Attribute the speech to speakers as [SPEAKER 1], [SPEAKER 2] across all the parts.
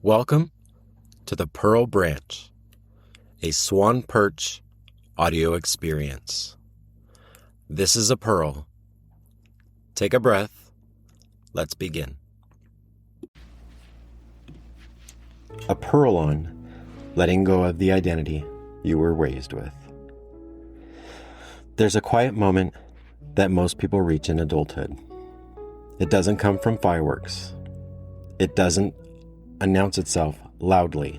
[SPEAKER 1] Welcome to the Pearl Branch, a swan perch audio experience. This is a pearl. Take a breath. Let's begin. A pearl on letting go of the identity you were raised with. There's a quiet moment that most people reach in adulthood. It doesn't come from fireworks. It doesn't announce itself loudly.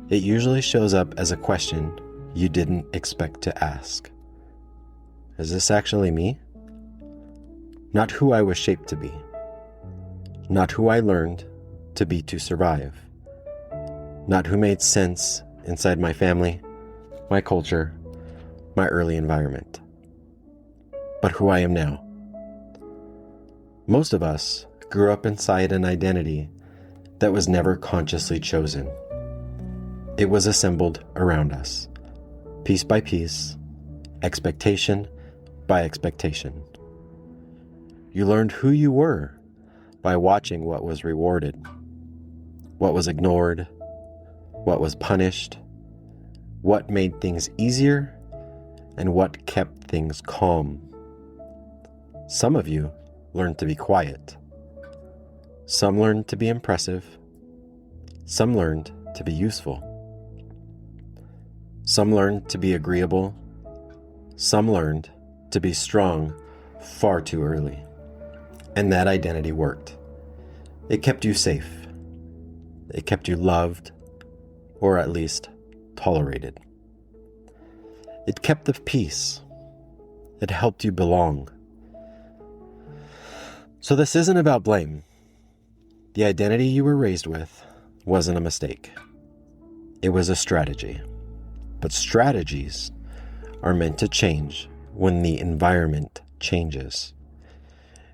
[SPEAKER 1] It usually shows up as a question you didn't expect to ask. Is this actually me? Not who I was shaped to be. Not who I learned to be to survive. Not who made sense inside my family, my culture, my early environment. But who I am now. Most of us grew up inside an identity that was never consciously chosen. It was assembled around us, piece by piece, expectation by expectation. You learned who you were by watching what was rewarded, what was ignored, what was punished, what made things easier, and what kept things calm. Some of you learned to be quiet. Some learned to be impressive. Some learned to be useful. Some learned to be agreeable. Some learned to be strong far too early. And that identity worked. It kept you safe. It kept you loved, or at least tolerated. It kept the peace. It helped you belong. So this isn't about blame. The identity you were raised with wasn't a mistake. It was a strategy. But strategies are meant to change when the environment changes.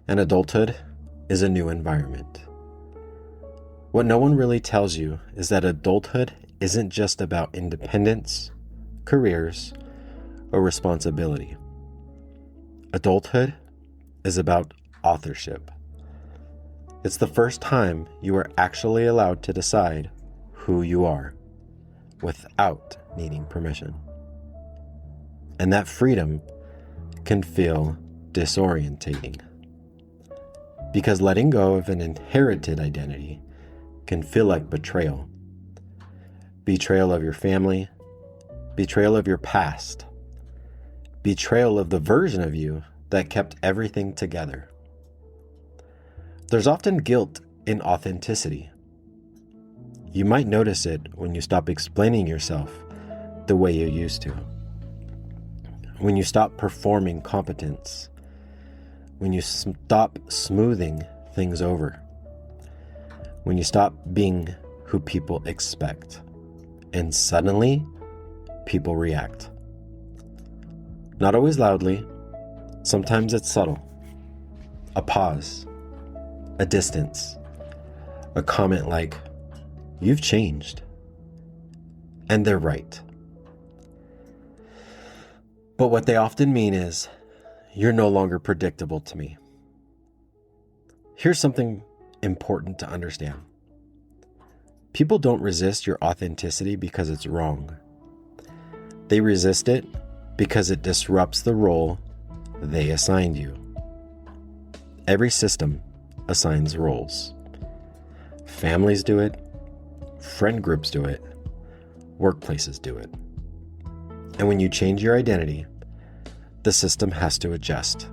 [SPEAKER 1] And adulthood is a new environment. What no one really tells you is that adulthood isn't just about independence, careers, or responsibility. Adulthood is about authorship. It's the first time you are actually allowed to decide who you are without needing permission. And that freedom can feel disorientating. Because letting go of an inherited identity can feel like betrayal. Betrayal of your family, betrayal of your past, betrayal of the version of you that kept everything together. There's often guilt in authenticity. You might notice it when you stop explaining yourself the way you used to. When you stop performing competence. When you stop smoothing things over. When you stop being who people expect. And suddenly, people react. Not always loudly. Sometimes it's subtle. A pause. A distance. A comment like, "You've changed." And they're right. But what they often mean is, "You're no longer predictable to me." Here's something important to understand. People don't resist your authenticity because it's wrong. They resist it because it disrupts the role they assigned you. Every system assigns roles. Families do it. Friend groups do it. Workplaces do it. And when you change your identity, the system has to adjust.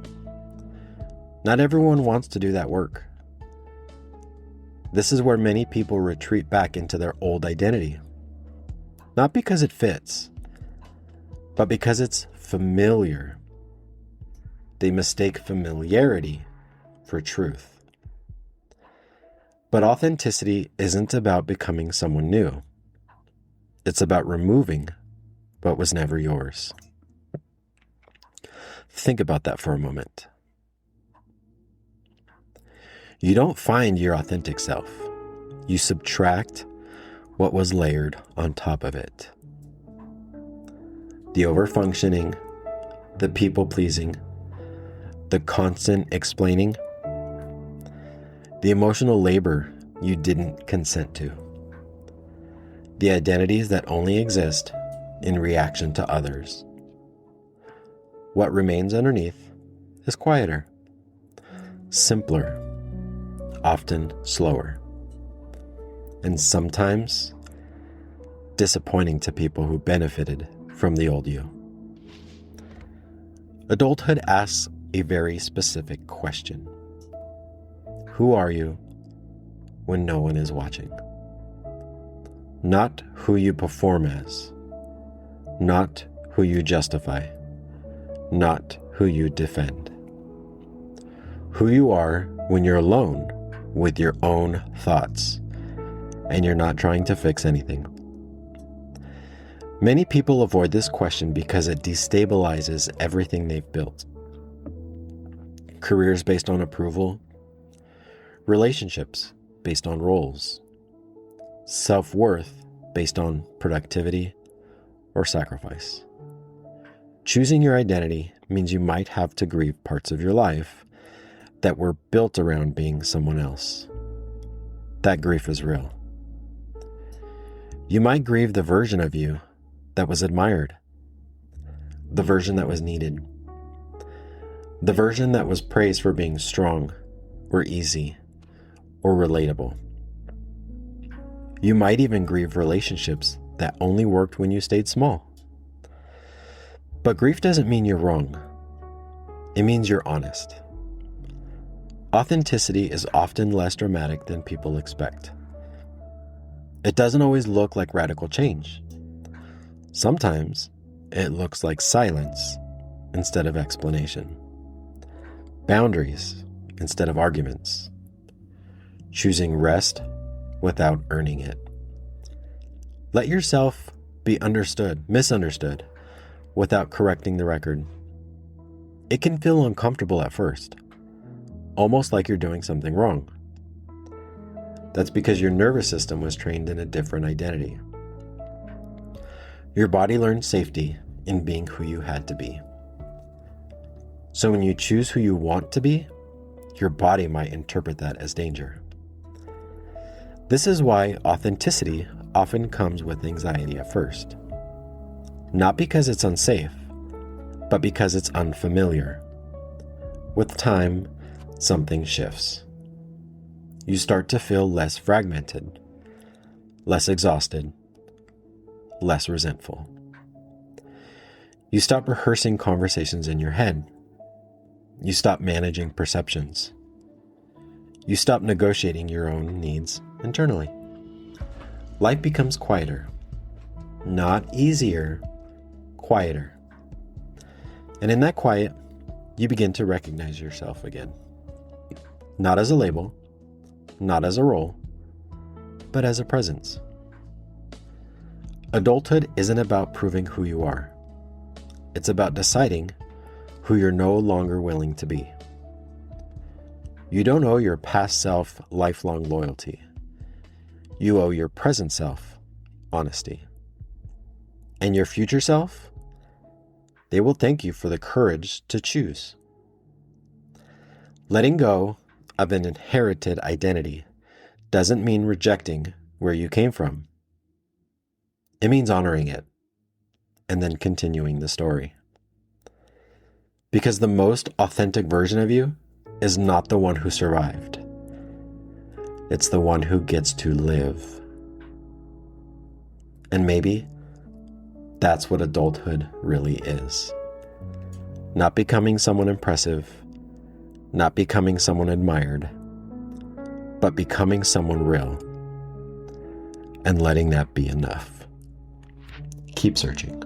[SPEAKER 1] Not everyone wants to do that work. This is where many people retreat back into their old identity. Not because it fits, but because it's familiar. They mistake familiarity for truth. But authenticity isn't about becoming someone new. It's about removing what was never yours. Think about that for a moment. You don't find your authentic self. You subtract what was layered on top of it. The overfunctioning, the people-pleasing, the constant explaining, the emotional labor you didn't consent to. The identities that only exist in reaction to others. What remains underneath is quieter, simpler, often slower, and sometimes disappointing to people who benefited from the old you. Adulthood asks a very specific question. Who are you when no one is watching? Not who you perform as, not who you justify, not who you defend. Who you are when you're alone with your own thoughts and you're not trying to fix anything. Many people avoid this question because it destabilizes everything they've built. Careers based on approval, relationships based on roles, self-worth based on productivity or sacrifice. Choosing your identity means you might have to grieve parts of your life that were built around being someone else. That grief is real. You might grieve the version of you that was admired, the version that was needed, the version that was praised for being strong or easy or relatable. You might even grieve relationships that only worked when you stayed small. But grief doesn't mean you're wrong. It means you're honest. Authenticity is often less dramatic than people expect. It doesn't always look like radical change. Sometimes it looks like silence instead of explanation, boundaries instead of arguments, choosing rest without earning it. Let yourself be misunderstood, without correcting the record. It can feel uncomfortable at first, almost like you're doing something wrong. That's because your nervous system was trained in a different identity. Your body learned safety in being who you had to be. So when you choose who you want to be, your body might interpret that as danger. This is why authenticity often comes with anxiety at first. Not because it's unsafe, but because it's unfamiliar. With time, something shifts. You start to feel less fragmented, less exhausted, less resentful. You stop rehearsing conversations in your head. You stop managing perceptions. You stop negotiating your own needs internally. Life becomes quieter. Not easier, quieter. And in that quiet, you begin to recognize yourself again. Not as a label, not as a role, but as a presence. Adulthood isn't about proving who you are. It's about deciding who you're no longer willing to be. You don't owe your past self lifelong loyalty. You owe your present self honesty. And your future self, they will thank you for the courage to choose. Letting go of an inherited identity doesn't mean rejecting where you came from. It means honoring it and then continuing the story. Because the most authentic version of you is not the one who survived. It's the one who gets to live. And maybe that's what adulthood really is. Not becoming someone impressive, not becoming someone admired, but becoming someone real and letting that be enough. Keep searching.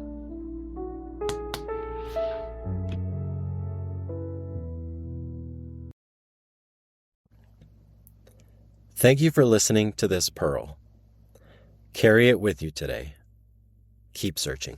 [SPEAKER 1] Thank you for listening to this pearl. Carry it with you today. Keep searching.